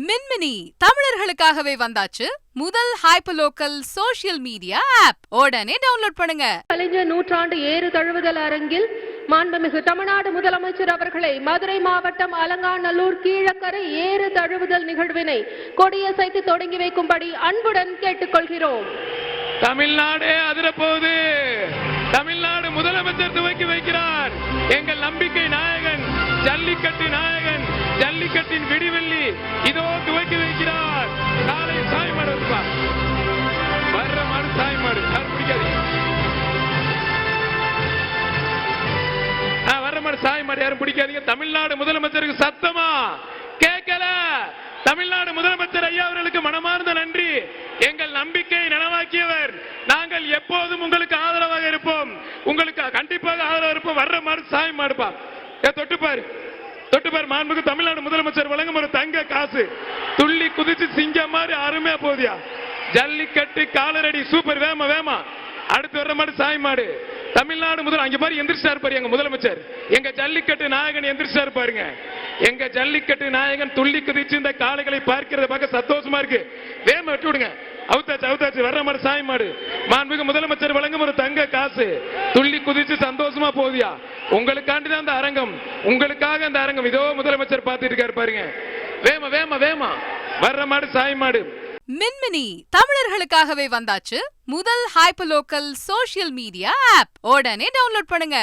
மின்மினி தமிழர்களுக்காகவே வந்தாச்சு முதல் hyperlocal social media app. உடனே டவுன்லோட் பண்ணுங்க. கலைஞர் நூற்றாண்டு ஏறு தழுவுதல் அரங்கில் மாண்புமிகு தமிழ்நாடு முதலமைச்சர் அவர்களை மதுரை மாவட்டம் அலங்காநல்லூர் கீழக்கரை ஏறு தழுவுதல் நிகழ்வினை கொடியசைத்து தொடங்கி வைக்கும்படி அன்புடன் கேட்டுக்கொள்கிறோம். தமிழ்நாடு அதிரப்போது தமிழ்நாடு முதலமைச்சர் துவக்கி வைக்கிறார். எங்கள் நம்பிக்கை நாயகன், ஜல்லிக்கட்டு நாயகன், ஜல்லிக்கட்டின் விடிவெள்ளி இதோ துவக்கி வைக்கிறார். காலை சாய்மாடு வர்ற மாடு சாய்மாடு பிடிக்காது. வர்ற மாடு சாய்மாடு யாரும் பிடிக்காதீங்க. தமிழ்நாடு முதலமைச்சருக்கு சத்தமா கேட்கல. தமிழ்நாடு முதலமைச்சர் ஐயா அவர்களுக்கு மனமார்ந்த நன்றி. எங்கள் நம்பிக்கை நனவாக்கியவர். நாங்கள் எப்போதும் உங்களுக்கு ஆதரவாக இருப்போம். உங்களுக்கு கண்டிப்பாக ஆதரவாக இருப்போம். வர்ற மாடு சாய் மாடுப்பா. தொட்டுப்பாரு தொட்டுப்பாரு. மாண்புக்கு தமிழ்நாடு முதலமைச்சர் வழங்கும் ஒரு தங்க காசு. துள்ளி குதிச்சு சிங்கம் மாதிரி அருமையா போதியா. ஜல்லிக்கட்டு காலரடி சூப்பர். வேமா வேமா. அடுத்து வர்ற மாடு சாய் மாடு. தமிழ்நாடு முதல் அங்க பாரு எந்திரிச்சாரு பாரு எங்க முதலமைச்சர். எங்க ஜல்லிக்கட்டு நாயகன் எந்திரிச்சாரு பாருங்க. எங்க ஜல்லிக்கட்டு நாயகன் துள்ளி குதிச்சு இந்த காளைகளை பார்க்கிறத பார்க்க சந்தோஷமா இருக்கு. வேமா விட்டு விடுங்க. அவுத்தாச்சு அவுத்தாச்சு. வர்ற மாடு சாய் மாடு. மாண்புமிகு முதலமைச்சர் வழங்கும் ஒரு தங்க காசு. துள்ளி குதிச்சு சந்தோஷமா போதியா. உங்களுக்காண்டிதான் அந்த அரங்கம், உங்களுக்காக அந்த அரங்கம். இதோ முதலமைச்சர் பார்த்துட்டு இருக்காரு பாருங்க. வேமா வேமா வேமா. வர்ற மாடு சாய் மாடு. மின்மினி தமிழர்களுக்காகவே வந்தாச்சு முதல் ஹைப்பர்லோக்கல் சோஷியல் மீடியா ஆப். உடனே டவுன்லோட் பண்ணுங்க.